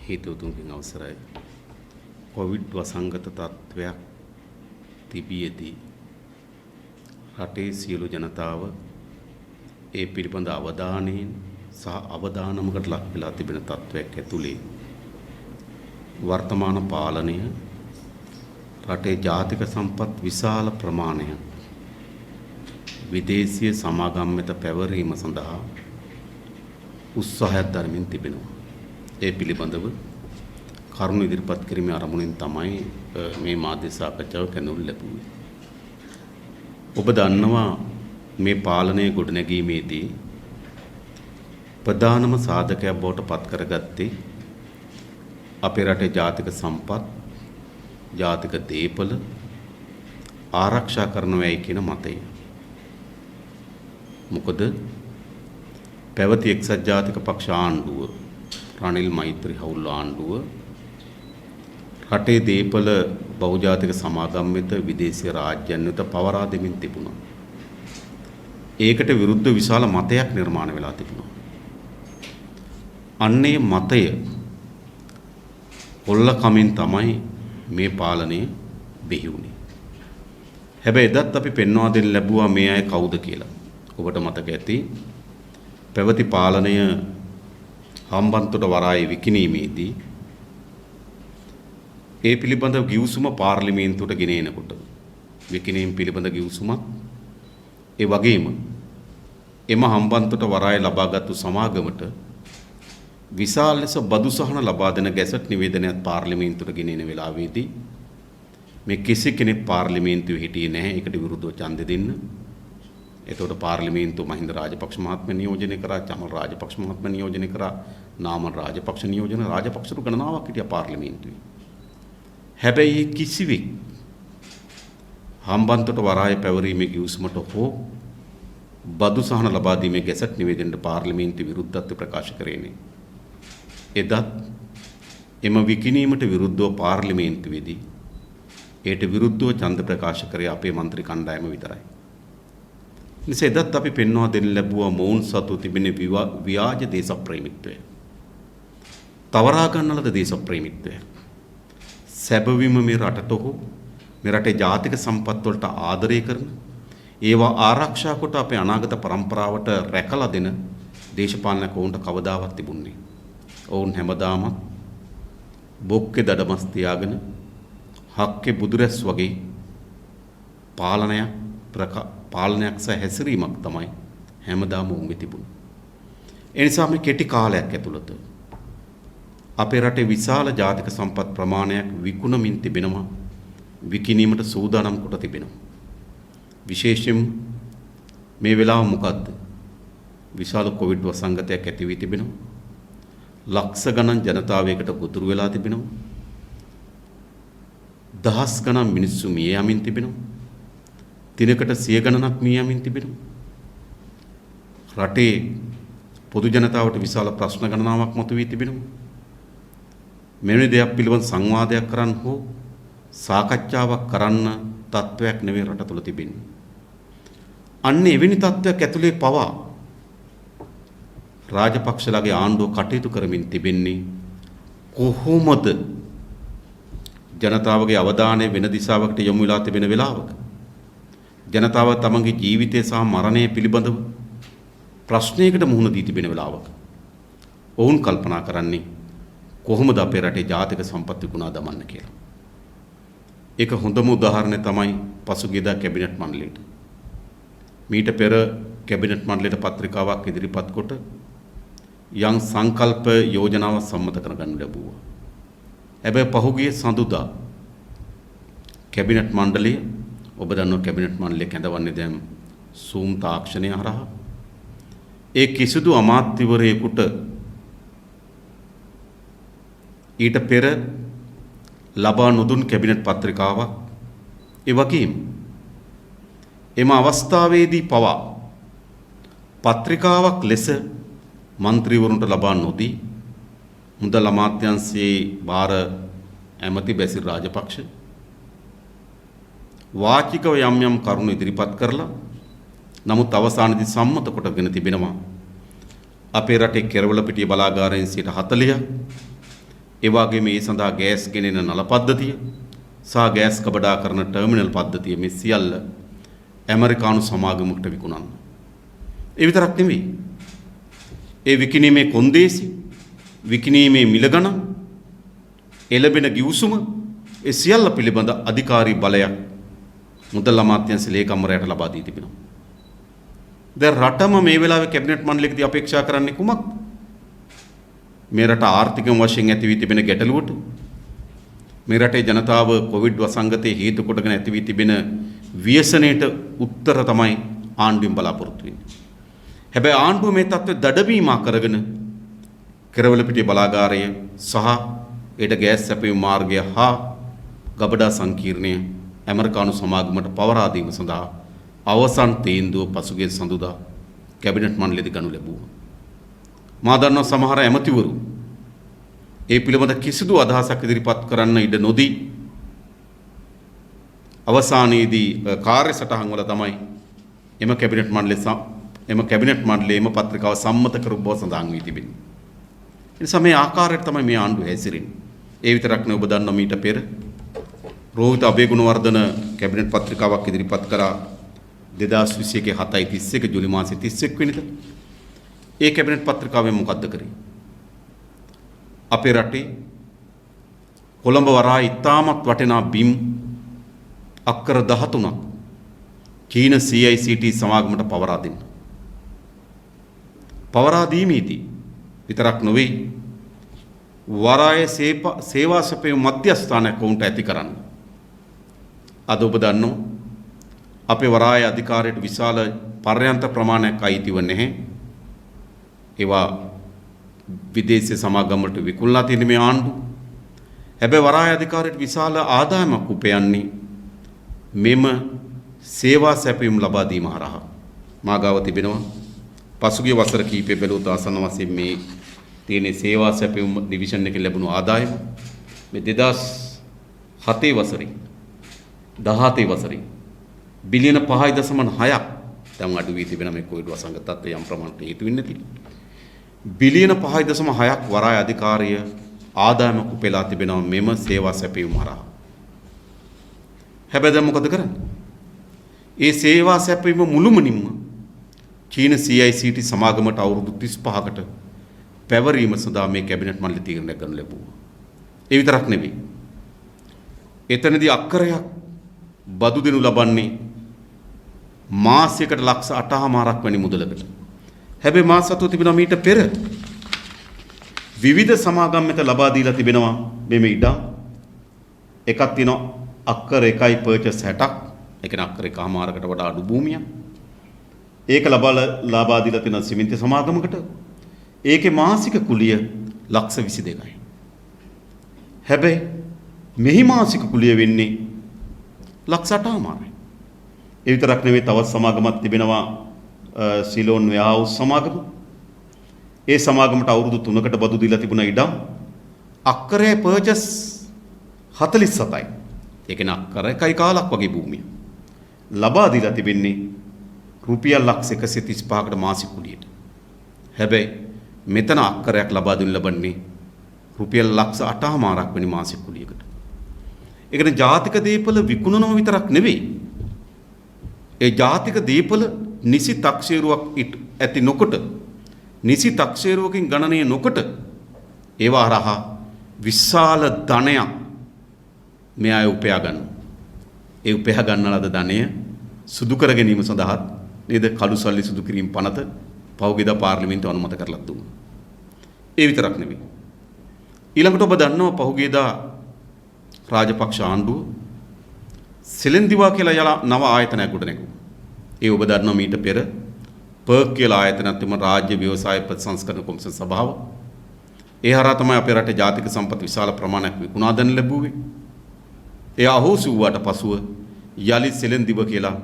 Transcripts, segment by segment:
හේතුතුන්ගෙන් අවසරයි. කොවිඩ් වසංගත තත්ත්වයක් තිබියදී රටේ සියලු ජනතාව ඒ පිළිබඳ අවධානයෙන් සහ අවදානමකට ලක් වෙලා තිබෙන තත්ත්වයක් ඇතුලේ වර්තමාන පාලනය රටේ ජාතික සම්පත් විශාල ප්‍රමාණයක් විදේශීය සමාගම් වෙත පැවරීම සඳහා උත්සාහයක් දරමින් තිබෙනවා. ඒ පිළිබඳව කරුණු ඉදිරිපත් කිරීමේ අරමුණෙන් තමයි මේ මාධ්‍ය සාකච්ඡාව කැඳවුම් ලැබුවේ. ඔබ දන්නවා මේ පාලනය ගොඩනැගීමේදී ප්‍රධානම සාධකයක් බවට පත් කරගත්තේ අපේ රටේ ජාතික සම්පත්, ජාතික දේපල ආරක්ෂා කරනවායි කියන මතය. මොකද පැවති එක්සත් ජාතික පක්ෂ ආණ්ඩුව රනිල් මෛත්‍රී හවුල් ආණ්ඩුව රටේ දේපල බහුජාතික සමාගම් වෙත විදේශීය රාජ්‍යයන් වෙත පවරා දෙමින් තිබුණා. ඒකට විරුද්ධ විශාල මතයක් නිර්මාණය වෙලා තිබුණා. අන්නේ මතය කොල්ල කමින් තමයි මේ පාලනය බිහි වුණේ. හැබැයි එදත් අපි පෙන්වා දෙන්න ලැබුවා මේ අය කවුද කියලා. ඔබට මතක ඇති පැවති පාලනය හම්බන්තොට වරායේ විකිණීමේදී ඒ පිළිබඳ ගිවිසුම පාර්ලිමේන්තුවට ගෙන එනකොට විකිණීම් පිළිබඳ ගිවිසුමක් ඒ වගේම එම හම්බන්තොට වරායේ ලබාගත්තු සමාගමට විශාල ලෙස බදු සහන ලබා දෙන ගැසට් නිවේදනයක් පාර්ලිමේන්තුවට ගෙන එන වෙලාවේදී මේ කිසි කෙනෙක් පාර්ලිමේන්තුවේ හිටියේ නැහැ ඒකට විරුද්ධව ඡන්දෙ දෙන්න. එතකොට පාර්ලිමේන්තුව මහින්ද රාජපක්ෂ මහත්මයා නියෝජනය කරා, චමල් රාජපක්ෂ මහත්මයා නියෝජනය කරා, නාමල් රාජපක්ෂ නියෝජන රාජපක්ෂරු ගණනාවක් හිටියා පාර්ලිමේන්තුවේ. හැබැයි කිසිවෙක් හම්බන්තොට වරායේ පැවරීමේ ගිවිසුමට හෝ බදු සහන ලබා දීමේ ගැසට් නිවේදනයට පාර්ලිමේන්තුව විරුද්ධත්වය ප්‍රකාශ කරේ නැහැ. එදත් එම විකිණීමට විරුද්ධව පාර්ලිමේන්තුවේදී ඒට විරුද්ධව ඡන්ද ප්‍රකාශ කරේ අපේ മന്ത്രി කණ්ඩායම විතරයි. නිසා එදත් අපි පෙන්වා දෙන්න ලැබුවා මොවුන් සතු තිබෙන ව්‍යාජ දේශප්‍රේමීත්වය. තවරා ගන්නලද දේශප්‍රේමීත්වය. සැබවින්ම මේ රටට හෝ මේ රටේ ජාතික සම්පත් වලට ආදරය කරන ඒවා ආරක්ෂා කොට අපේ අනාගත પરම්පරාවට රැකලා දෙන දේශපාලනක වුන්ට කවදාවත් තිබුණේ. ඔවුන් හැමදාම බොක්කේ දඩමස් තියාගෙන හක්කේ බුදුරැස් වගේ පාලනයක් සහ හැසිරීමක් තමයි හැමදාම උන්ගේ තිබුණේ. ඒ නිසා මේ කෙටි කාලයක් ඇතුළත අපේ රටේ විශාල ජාතික සම්පත් ප්‍රමාණයක් විකුණමින් තිබෙනවා, විකිණීමට සූදානම් කොට තිබෙනවා. විශේෂයෙන් මේ වෙලාව මොකද්ද? විශාල කොවිඩ් වසංගතයක් ඇති වී තිබෙනවා. ලක්ෂ ගණන් ජනතාවයකට ගොදුරු වෙලා තිබෙනවා. දහස් ගණන් මිනිස්සු මිය යමින් තිබෙනවා. දිනකට 100 ගණනක් මිය යමින් තිබෙනවා. රටේ පොදු ජනතාවට විශාල ප්‍රශ්න ගණනාවක් මතුවී තිබෙනවා. මෙවැනි දෙයක් පිළිබඳ සංවාදයක් කරන්න හෝ සාකච්ඡාවක් කරන්න තත්ත්වයක් නෙවෙයි රට තුළ තිබෙන්නේ. අන්න එවැනි තත්ත්වයක් ඇතුලේ පවා රාජපක්ෂලාගේ ආණ්ඩුව කටයුතු කරමින් තිබෙන්නේ කොහොමද ජනතාවගේ අවධානය වෙන දිශාවකට යොමු වෙලා තිබෙන වෙලාවක ජනතාව තමන්ගේ ජීවිතය සහ මරණය පිළිබඳව ප්‍රශ්නයකට මුහුණ දී තිබෙන වෙලාවක ඔවුන් කල්පනා කරන්නේ කොහොමද අපේ රටේ ජාතික සම්පත් විකුණා දමන්න කියලා. ඒක හොඳම උදාහරණය තමයි පසුගියදා කැබිනට් මණ්ඩලයට. මීට පෙර කැබිනට් මණ්ඩලයට පත්‍රිකාවක් ඉදිරිපත් කොට යම් සංකල්ප යෝජනාවක් සම්මත කරගන්න ලැබුවා. හැබැයි පහුගිය සඳුදා කැබිනට් මණ්ඩලය ඔබ දන්නවා කැබිනට් මණ්ඩලය කැඳවන්නේ දැන් Zoom තාක්ෂණය හරහා. ඒ කිසිදු අමාත්‍යවරයෙකුට ඊට පෙර ලබා නොදුන් කැබිනට් පත්‍රිකාවක් ඒ වගේම එම අවස්ථාවේදී පවා පත්‍රිකාවක් ලෙස മന്ത്രിවරුන්ට ලබා නොදී මුදල් අමාත්‍යාංශයේ භාර ඇමති බැසිල් රාජපක්ෂ වාචිකව යම් යම් කරුණු ඉදිරිපත් කරලා නමුත් අවසානයේදී සම්මත කොටගෙන තිබෙනවා අපේ රටේ කෙරවල පිටිය බලාගාරයෙන් 40ක් ඒ වගේම මේ සඳහා ගෑස් ගෙනෙන නල පද්ධතිය සහ ගෑස් කබඩා කරන ටර්මිනල් පද්ධතිය මේ සියල්ල ඇමරිකානු සමාගමකට විකුණන්න. ඒ විතරක් නෙමෙයි. ඒ විකිණීමේ කොන්දේසි, විකිණීමේ මිල ගණන්, එළඹෙන ගිවිසුම ඒ සියල්ල පිළිබඳ අධිකාරී බලයක් මුදල් අමාත්‍යාංශ ලේකම්වරයාට ලබා දී තිබෙනවා. දැන් රටම මේ වෙලාවේ කැබිනට් මණ්ඩලයකදී අපේක්ෂා කරන්නේ කුමක්ද? මේ රට ආර්ථිකම වශයෙන් ඇති වී තිබෙන ගැටලුවට, මේ රටේ ජනතාව කොවිඩ් වසංගතයේ හේතු කොටගෙන ඇති වී තිබෙන ව්‍යසනයට උත්තර තමයි ආණ්ඩුවෙන් බලාපොරොත්තු වෙන්නේ. හැබැයි ආණ්ඩුව මේ තත්ත්වය දඩබීමක් කරගෙන කෙරවලපිටිය බලාගාරය සහ ඊට ගෑස් සැපයීම මාර්ගය හා ගබඩා සංකීර්ණය ඇමරිකානු සමාගමට පවරා දීම සඳහා අවසන් තීන්දුව පසුගිය සඳුදා කැබිනට් මණ්ඩලයේදී ගනු ලැබුවා. මා දන්නා සමහර ඇමතිවරු ඒ පිළිබඳ කිසිදු අදහසක් ඉදිරිපත් කරන්න ඉඩ නොදී අවසානයේදී කාර්ය සටහන් වල තමයි එම කැබිනට් මණ්ඩලයේ එම පත්‍රිකාව සම්මත කර බව සඳහන් වී තිබෙනවා. ඒ නිසා මේ ආකාරයට තමයි මේ ආණ්ඩුව හැසිරෙන්නේ. ඒ විතරක් නෙවෙයි ඔබ දන්නවා මීට පෙර රෝහිත අබේගුණවර්ධන කැබිනට් පත්‍රිකාවක් ඉදිරිපත් කරා 2021 7/31 ජූලි මාසයේ 31 වෙනිදා. ඒ කැබිනට් පත්‍රිකාවෙන් මොකද්ද කරේ? අපේ රටේ කොළඹ වරාය ඉතාමත් වටිනා බිම් අක්කර 13ක් චීන CICT සමාගමට පවරා දෙන්න. පවරා දීමේදී විතරක් නොවේ වරාය සේවා සැපයීම මධ්‍යස්ථානයක් වුන්ට ඇති කරන්න. අද ඔබ දන්නෝ අපේ වරාය අධිකාරියට විශාල පර්යන්ත ප්‍රමාණයක් අයිතිව නැහැ. ඒවා විදේශ සමාගම් වලට විකුණලා තියෙන මේ ආණ්ඩුව. හැබැයි වරාය අධිකාරියට විශාල ආදායමක් උපයන්නේ මෙම සේවා සැපයීම් ලබා දීම හරහා. මාගාව තිබෙනවා පසුගිය වසර කිහිපය බැලුවොත් ආසන්න වශයෙන් මේ තියෙන සේවා සැපයීම් ඩිවිෂන් එකේ ලැබුණු ආදායම මේ 2007 වසරේ 17 වසරේ බිලියන 5.6ක් දැන් අඩු වී තිබෙන මේ කොවිඩ් වසංගත තත්ත්වය යම් ප්‍රමාණයකට හේතු වෙන්නේ නැති. බිලියන 5.6ක් වරාය අධිකාරිය ආදායම උපයලා තිබෙනවා මෙම සේවා සැපයීම හරහා. හැබැයි දැන් මොකද කරන්නේ? ඒ සේවා සැපයීම මුළුමනින්ම චීන CICT සමාගමට අවුරුදු 35කට පැවරීම සඳහා මේ කැබිනට් මණ්ඩල තීරණය කරනු ලැබුවා. ඒ විතරක් නෙවෙයි. එතනදී අක්කරයක් බදු දෙනු ලබන්නේ මාසයකට ලක්ෂ 8.5ක් වැනි මුදලකට. හැබැයි මාස 7 තිබෙනවා මීට පෙර විවිධ සමාගම් වෙත ලබා දීලා තිබෙනවා මේ ඉඩම්. එකක් තියෙනවා අක්කර 1යි පර්චස් 60ක්. ඒ කියන්නේ අක්කර 1.5කට වඩා අඩු භූමියක්. ඒක ලබා දීලා තියෙන සිමෙන්ති සමාගමකට. ඒකේ මාසික කුලිය ලක්ෂ 22යි. හැබැයි මෙහි මාසික කුලිය වෙන්නේ ලක්ෂ 8.5යි. ඒ විතරක් නෙවෙයි තවත් සමාගමක් තිබෙනවා සිලෝන් වෙයාවුස් සමාගම. ඒ සමාගමට අවුරුදු 3කට බදු දීලා තිබුණා ඉඩම් අක්කරේ පර්චස් 47යි. ඒ කියන්නේ අක්කර 1යි කාලක් වගේ භූමිය. ලබා දීලා තිබෙන්නේ රුපියල් ලක්ෂ 135කට මාසික කුලියට. හැබැයි මෙතන අක්කරයක් ලබා දෙන්න ලබන්නේ රුපියල් ලක්ෂ 8.5ක් වෙනි මාසික කුලියකට. ඒ කියන්නේ ජාතික දීපල විකුණනවා විතරක් නෙවෙයි. ඒ ජාතික දීපල නිසි තක්සේරුවක් ඇති නොකොට නිසි තක්සේරුවකින් ගණනය නොකොට ඒවා හරහා විශාල ධනයක් මේ අය උපයා ගන්නවා. ඒ උපයා ගන්න ලද ධනය සුදු කර ගැනීම සඳහා නේද කළු සල්ලි සුදු කිරීම පනත පහුගියදා පාර්ලිමේන්තුව අනුමත කරලා දුන්නා. ඒ විතරක් නෙවෙයි. ඊළඟට ඔබ දන්නවා පහුගියදා රාජපක්ෂ ආණ්ඩුව සෙලෙන්දිවා කියලා නව ආයතනයක් ගොඩනැගුවා. ඒ ඔබ දන්නවා මීට පෙර පර්ක් කියලා ආයතනයක් තිබුණ රාජ්‍ය ව්‍යවසාය ප්‍රතිසංස්කරණ කොමිසම සභාව. ඒ හරහා තමයි අපේ රටේ ජාතික සම්පත් විශාල ප්‍රමාණයක් විකුණා දෙන්න ලැබුවේ. ඒ අහෝසු වූාට පසුව යලි සෙලෙන්දිව කියලා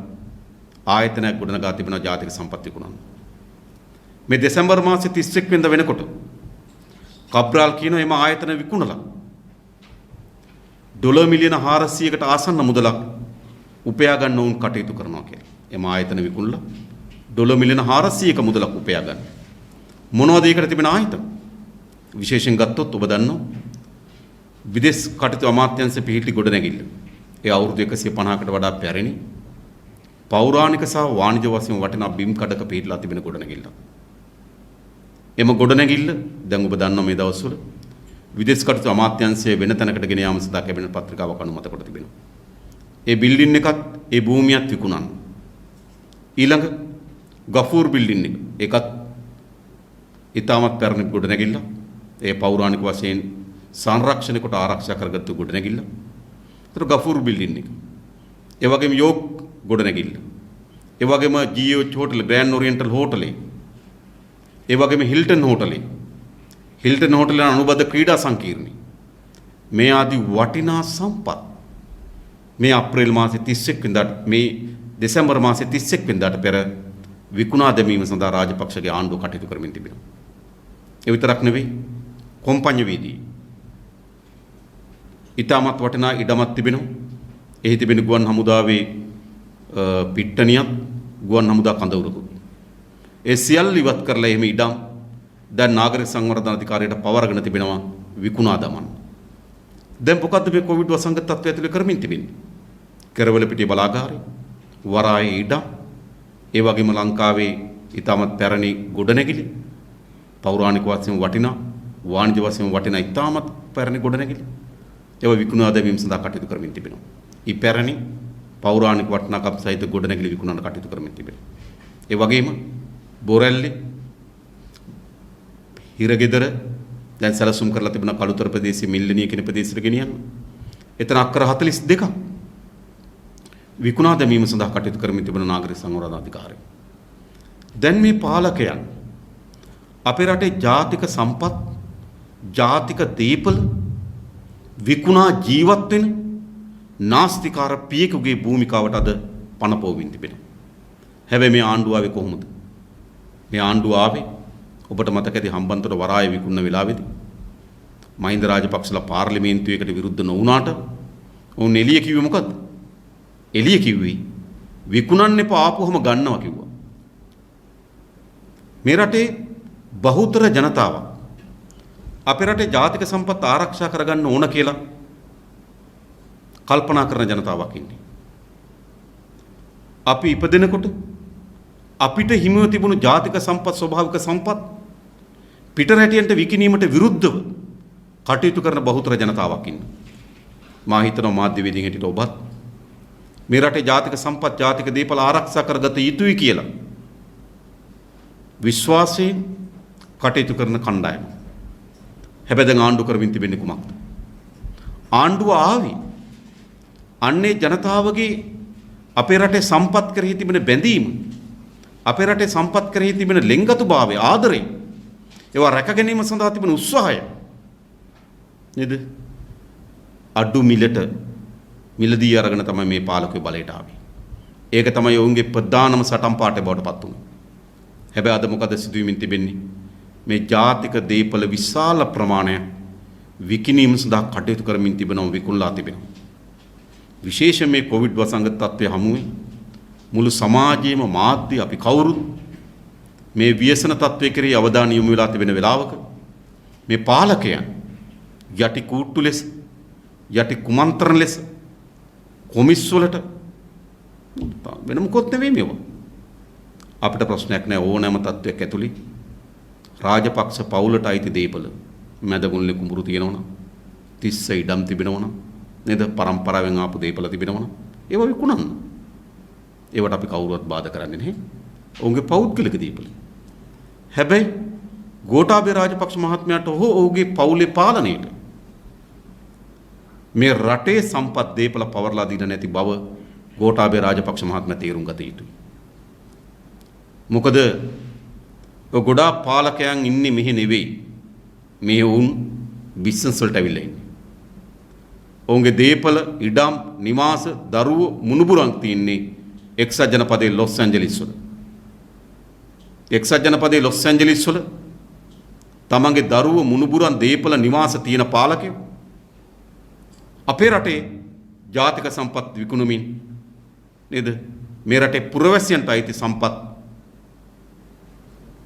ආයතනයක් ගොඩනගා තිබෙන ජාතික සම්පත් විකුණන්න. මේ දෙසැම්බර් මාසේ 31 වෙනිදා වෙනකොට කබ්‍රාල් කියන එම ආයතන විකුණලා ඩොලර් මිලියන 400කට ආසන්න මුදලක් උපයා ගන්න උන් කටයුතු කරනවා කියලා. එම ආයතන විකුණලා ඩොලර් මිලියන 400ක මුදලක් උපයා ගන්න. මොනවද ඒකට තිබෙන ආයතන? විශේෂයෙන් ගත්තොත් ඔබ දන්නවා විදේශ කටයුතු අමාත්‍යාංශ පිහිටි ගොඩනැගිල්ල. ඒ අවුරුදු 150කට වඩා පැරණි පෞරාණික සහ වාණිජ වශයෙන් වටිනා බිම් කඩක පිහිටලා තිබෙන ගොඩනැගිල්ල. එම ගොඩනැගිල්ල දැන් ඔබ දන්නවා මේ දවස්වල විදේශ කටයුතු අමාත්‍යාංශයේ වෙන තැනකට ගෙන යාම සඳහා කැබිනට් පත්‍රිකාවක් අනුමත කොට තිබෙනවා. ඒ බිල්ඩින් එකත් ඒ භූමියත් විකුණන්න. ඊළඟ ගෆූර් බිල්ඩින් එක ඒකත් ඉතාමත් පැරණි ගොඩනැගිල්ල. ඒ පෞරාණික වශයෙන් සංරක්ෂණය කොට ආරක්ෂා කරගත්තු ගොඩනැගිල්ල. ඒතර ගෆූර් බිල්ඩින් එක. ඒ වගේම යෝග් ගොඩනැගිල්ල. ඒ වගේම GH හෝටල් ග්‍රෑන්ඩ් ඔරියන්ටල් හෝටලේ. ඒ වගේම හිල්ටන් හෝටලේ. හිල්ටන් හෝටලේ අනුබද්ධ ක්‍රීඩා සංකීර්ණය. මේ ආදී වටිනා සම්පත් මේ අප්‍රේල් මාසේ 31 වෙනිදාට මේ දෙසැම්බර් මාසේ 31 වෙනිදාට පෙර විකුණා දැමීම සඳහා රාජපක්ෂගේ ආණ්ඩුව කටයුතු කරමින් තිබෙනවා. ඒ විතරක් නෙවෙයි කොම්පඤ්ඤ වීදී ඉතාමත් වටිනා ඉඩමක් තිබෙනවා. එහි තිබෙන ගුවන් හමුදාවේ පිට්ටනියක් ගුවන් හමුදා කඳවුරකුත්. ඒ සියල්ල ඉවත් කරලා එහෙම ඉඩම් දැන් නාගරික සංවර්ධන අධිකාරියට පවරගෙන තිබෙනවා විකුණා දමන්න. දැන් මොකද්ද මේ කොවිඩ් වසංගත තත්ත්වය ඇතුලේ කරමින් තිබෙන්නේ? කෙරවල පිටිය බලාගාරේ වරායේ ඉඩම් ඒ වගේම ලංකාවේ ඉතාමත් පැරණි ගොඩනැගිලි පෞරාණික වශයෙන් වටිනා වාණිජ වශයෙන් වටිනා ඉතාමත් පැරණි ගොඩනැගිලි ඒවා විකුණා දැමීම සඳහා කටයුතු කරමින් තිබෙනවා. ඊ පැරණි පෞරාණික වටිනාකම් සහිත ගොඩනැගිලි විකුණන කටයුතු කරමින් තිබෙනවා. ඒ වගේම බොරැල්ලේ හිරගෙදර දැන් සැලසුම් කරලා තිබෙන කළුතර ප්‍රදේශයේ මිල්ලනිය කියන ප්‍රදේශයට ගෙනියන්න. එතන අක්කර 42ක් විකුණා දැමීම සඳහා කටයුතු කරමින් තිබෙන නාගරික සංවර්ධන අධිකාරිය. දැන් මේ පාලකයන් අපේ රටේ ජාතික සම්පත් ජාතික දීපල විකුණා ජීවත් වෙන නාස්තිකාර පියෙකුගේ භූමිකාවට අද පණ පොවින් තිබෙනවා. හැබැයි මේ ආණ්ඩුව ආවේ කොහොමද? මේ ආණ්ඩුව ආවේ ඔබට මතක ඇති හම්බන්තොට වරාය විකුණන වෙලාවේදී මහින්ද රාජපක්ෂලා පාර්ලිමේන්තුවේකට විරුද්ධ නොවුනාට ඔවුන් එළිය කිව්වේ මොකද්ද? එළිය කිව්වේ විකුණන්න එපා ආපුවම ගන්නවා කිව්වා. මේ රටේ බහුතර ජනතාවක් අපේ රටේ ජාතික සම්පත් ආරක්ෂා කරගන්න ඕන කියලා කල්පනා කරන ජනතාවක් ඉන්නේ. අපි ඉපදෙනකොට අපිට හිමිව තිබුණු ජාතික සම්පත් ස්වභාවික සම්පත් පිටරැටියන්ට විකිණීමට විරුද්ධව කටයුතු කරන බහුතර ජනතාවක් ඉන්නවා. මා හිතනවා මාධ්‍යවේදීන් හිටියට ඔබත් මේ රටේ ජාතික සම්පත් ජාතික දීපල ආරක්ෂා කරගත යුතුයි කියලා විශ්වාසයෙන් කටයුතු කරන කණ්ඩායම. හැබැයි දැන් ආණ්ඩුව කරමින් තිබෙන්නේ කුමක්ද? ආණ්ඩුව ආවේ අන්නේ ජනතාවගේ අපේ රටේ සම්පත් කෙරෙහි තිබෙන බැඳීම අපේ රටේ සම්පත් කෙරෙහි තිබෙන ලෙන්ගතුභාවය ආදරය ඒවා රැක ගැනීම සඳහා තිබෙන උත්සාහය නේද? අඩු මිලට මිලදී අරගෙන තමයි මේ පාලකයෝ බලයට ආවේ. ඒක තමයි ඔවුන්ගේ ප්‍රධානම සටන් පාඨය බවට පත් වුනේ. හැබැයි අද මොකද සිදුවීමින් තිබෙන්නේ? මේ ජාතික දීපල විශාල ප්‍රමාණයක් විකිණීම සඳහා කටයුතු කරමින් තිබෙනවා විකුණලා තිබෙනවා. විශේෂයෙන් මේ කොවිඩ් වසංගත තත්ත්වය හමුවේ මුළු සමාජයේම මාධ්‍ය අපි කවුරුත් මේ ව්‍යසන තත්ත්වයේ කෙරෙහි අවධානය යොමු වෙලා තිබෙන වෙලාවක මේ පාලකයන් යටි කූට්ටු ලෙස යටි කුමන්ත්‍රණ ලෙස කොමිස් වලට වෙන මොකොත් නෙවෙයි මේවා. අපිට ප්‍රශ්නයක් නැහැ ඕනෑම තත්ත්වයක් ඇතුළේ රාජපක්ෂ පවුලට අයිති දීපල මැදගුල්ලේ කුඹුරු තියෙනවනම් 30 ඉඩම් තිබෙනවනම් නේද පරම්පරාවෙන් ආපු දීපල තිබෙනවනම් ඒවා විකුණන්න. ඒවට අපි කවුරුවත් බාධා කරන්නේ නැහැ. ඔවුන්ගේ පෞද්ගලික දීපල. හැබැයි ගෝඨාභය රාජපක්ෂ මහත්මයාට හෝ ඔහුගේ පවුලේ පාලනයට මේ රටේ සම්පත් දීපල පවර්ලා දීලා නැති බව ගෝඨාභය රාජපක්ෂ මහත්මයා තේරුම් ගත යුතුයි. මොකද ගොඩාක් පාලකයන් ඉන්නේ මෙහෙ නෙවෙයි. මේ වුන් බිස්නස් වලට අවිල්ලා ඉන්නේ. ඔවුන්ගේ දීපල, ඉඩම්, නිවාස, දරුවෝ මුණුබුරන් තියන්නේ එක්සත් ජනපදයේ ලොස් ඇන්ජලිස් වල. එක්සත් ජනපදයේ ලොස් ඇන්ජලිස් වල තමන්ගේ දරුවෝ මුණුබුරන් දීපල නිවාස තියෙන පාලකයෝ අපේ රටේ ජාතික සම්පත් විකුණමින් නේද මේ රටේ පුරවැසියන්ට අයිති සම්පත්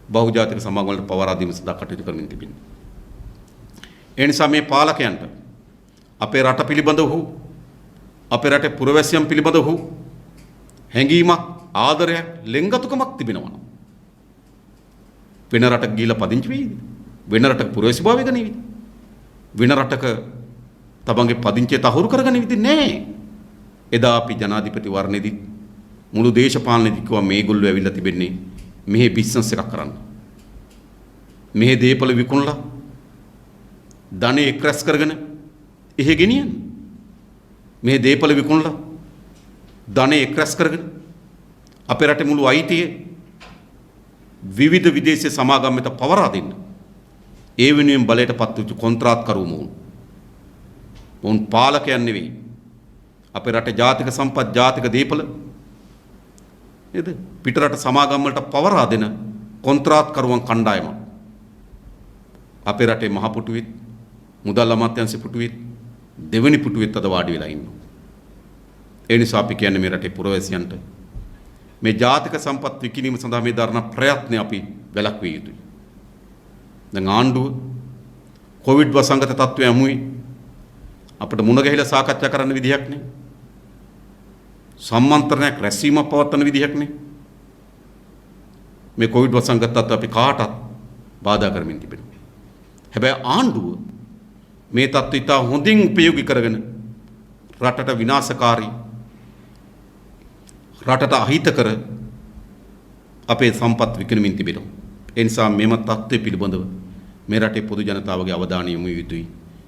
බහුජාතික සමාගම් වලට පවරා දීම සඳහා කටයුතු කරමින් තිබෙනවා. ඒ නිසා මේ පාලකයන්ට අපේ රට පිළිබඳ වූ අපේ රටේ පුරවැසියන් පිළිබඳ වූ හැඟීමක් ආදරයක් ලෙන්ගතුකමක් තිබෙනවා. වෙන රටක ගිහිලා පදිංචි වෙයිද? වෙන රටක පුරවැසි භාවය ගනිවිද? වෙන රටක තමන්ගේ පදිංචිය තහවුරු කරගනිවිද? නෑ. එදා අපි ජනාධිපති වර්ණෙදි මුළු දේශපාලනයේදී කිව්වා මේගොල්ලෝ ඇවිල්ලා තිබෙන්නේ මෙහි බිස්නස් එකක් කරන්න. මෙහි දේපල විකුණලා ධනෙ එක්රැස් කරගෙන එහෙ ගෙනියන්න. මෙහි දේපල විකුණලා ධනෙ එක්රැස් කරගෙන අපේ රටේ මුළු අයිතිය විවිධ විදේශීය සමාගම් වෙත පවරා දෙන්න. ඒ වෙනුවෙන් බලයට පත් වූ කොන්ත්‍රාත්කරු මොවුන් පාලකයන් නෙවෙයි. අපේ රටේ ජාතික සම්පත් ජාතික දේපල නේද? පිටරට සමාගම් වලට පවරා දෙන කොන්ත්‍රාත්කරුවන් කණ්ඩායම. අපේ රටේ මහ පුටුවෙත් මුදල් අමාත්‍යාංශ පුටුවෙත් දෙවෙනි පුටුවෙත් අද වාඩි වෙලා ඉන්නවා. ඒ නිසා අපි කියන්නේ මේ රටේ පුරවැසියන්ට මේ ජාතික සම්පත් විකිණීම සඳහා මේ දරන ප්‍රයත්න අපි වැළැක්විය යුතුයි. දැන් ආණ්ඩුව කොවිඩ් වසංගත තත්ත්වය යමුයි අපිට මුණ ගැහිලා සාකච්ඡා කරන්න විදිහක් නෑ. සම්මන්ත්‍රණයක් රැස්වීමක් පවත්වන විදිහක් නෑ. මේ කොවිඩ් වසංගත තත්ත්වය අපි කාටත් බාධා කරමින් තිබෙනවා. හැබැයි ආණ්ඩුව මේ තත්ත්වය ඉතා හොඳින් උපයෝගී කරගෙන රටට විනාශකාරී රටට අහිතකර අපේ සම්පත් විකිණමින් තිබෙනවා. ඒ නිසා මෙම තත්ත්වය පිළිබඳව මේ රටේ පොදු ජනතාවගේ අවධානය යොමු යුතුයි.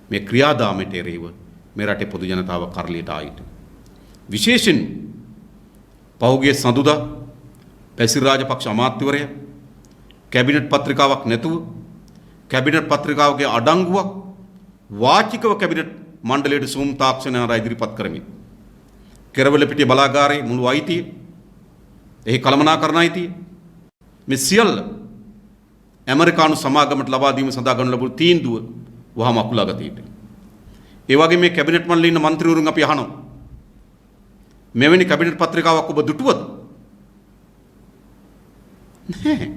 මේ ක්‍රියාදාමයට එරෙහිව මේ රටේ පොදු ජනතාව කරලියට ආ යුතුයි. විශේෂයෙන් පහුගිය සඳුදා පැසිර් රාජපක්ෂ අමාත්‍යවරයා කැබිනට් පත්‍රිකාවක් නැතුව කැබිනට් පත්‍රිකාවගේ අඩංගුවක් වාචිකව කැබිනට් මණ්ඩලයට සූම් තාක්ෂණය හරහා ඉදිරිපත් කරමින් කෙරවලපිටිය බලාගාරයේ මුළු අයිතිය එහි කළමනාකරණ අයිතිය මේ සියල්ල ඇමරිකානු සමාගමට ලබා දීම සඳහා ගනු ලැබූ තීන්දුව වහම අකුලාගත යුතුයි. ඒ වගේ මේ කැබිනට් මණ්ඩලයේ ඉන්න മന്ത്രിවරුන් අපි අහනවා මෙවැනි කැබිනට් පත්‍රිකාවක් ඔබ දුටුවද? නැහැ.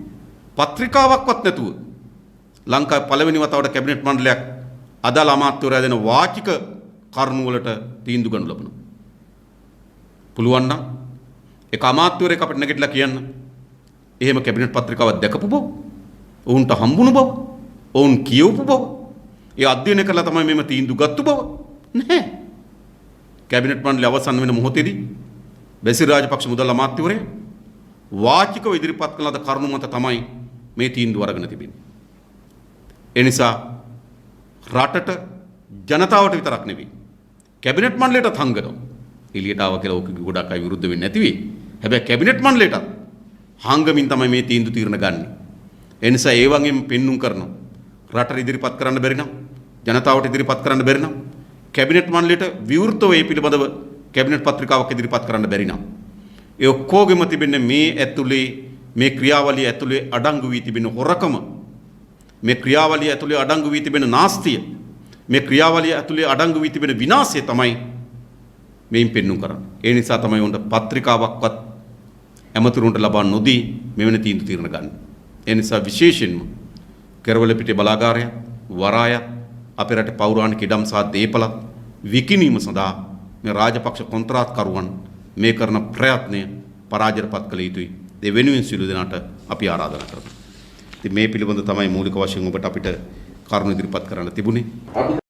පත්‍රිකාවක්වත් නැතුව ලංකාවේ පළවෙනි වතාවට කැබිනට් මණ්ඩලයක් අදාළ අමාත්‍යවරයා දෙන වාචික කරුණු වලට තීන්දුව ගනු ලබනවා. පුළුවන් නම් ඒක අමාත්‍යවරයෙක් අපිට නැගිටලා කියන්න. එහෙම කැබිනට් පත්‍රිකාවක් දැකපු බව, ඔවුන්ට හම්බුණු බව, ඔවුන් කියවපු බව, ඒ අධ්‍යයනය කරලා තමයි මෙම තීන්දුව ගත්තු බව නැහැ. කැබිනට් මණ්ඩලය අවසන් වෙන මොහොතේදී බැසිර් රාජපක්ෂ මුදල් අමාත්‍යවරයා වාචිකව ඉදිරිපත් කළ ලද කරුණු මත තමයි මේ තීන්දුව අරගෙන තිබෙන්නේ. ඒ නිසා රටට ජනතාවට විතරක් නෙවෙයි කැබිනට් මණ්ඩලයටත් හංගනවා. එළියට ආව කියලා ඕක ගොඩක් අය විරුද්ධ වෙන්නේ නැති වෙයි. හැබැයි කැබිනට් මණ්ඩලයටත් හංගමින් තමයි මේ තීන්දුව తీරන ගන්නේ. ඒ නිසා ඒ වගේම පෙන්눔 කරනවා. රටට ඉදිරිපත් කරන්න බැරි නම් ජනතාවට ඉදිරිපත් කරන්න බැරි නම් කැබිනට් මණ්ඩලයට විවෘතව මේ පිළිබඳව කැබිනට් පත්‍රිකාවක් ඉදිරිපත් කරන්න බැරි නම් ඒ ඔක්කොගෙම තිබෙන්නේ මේ ඇතුලේ මේ ක්‍රියාවලිය ඇතුලේ අඩංගු වී තිබෙන හොරකම, මේ ක්‍රියාවලිය ඇතුලේ අඩංගු වී තිබෙන නාස්තිය, මේ ක්‍රියාවලිය ඇතුලේ අඩංගු වී තිබෙන විනාශය තමයි මේන් පෙන්눔 කරන්නේ. ඒ නිසා තමයි උන්ට පත්‍රිකාවක්වත් ඇමතුරුන්ට ලබා නොදී මෙවැනි තීන්දුව తీරන ගන්න. ඒ නිසා විශේෂයෙන්ම කෙරවලපිටිය බලාගාරය වරාය අපේ රටේ පෞරාණික ඉඩම් සහ දේපල විකිණීම සඳහා මේ රාජපක්ෂ කොන්ත්‍රාත්කරුවන් මේ කරන ප්‍රයත්නය පරාජයටපත් කළ යුතුයි. ඒ වෙනුවෙන් සියලු දෙනාට අපි ආරාධනා කරනවා. ඉතින් මේ පිළිබඳව තමයි මූලික වශයෙන් ඔබට අපිට කරුණු ඉදිරිපත් කරන්න තිබුණේ.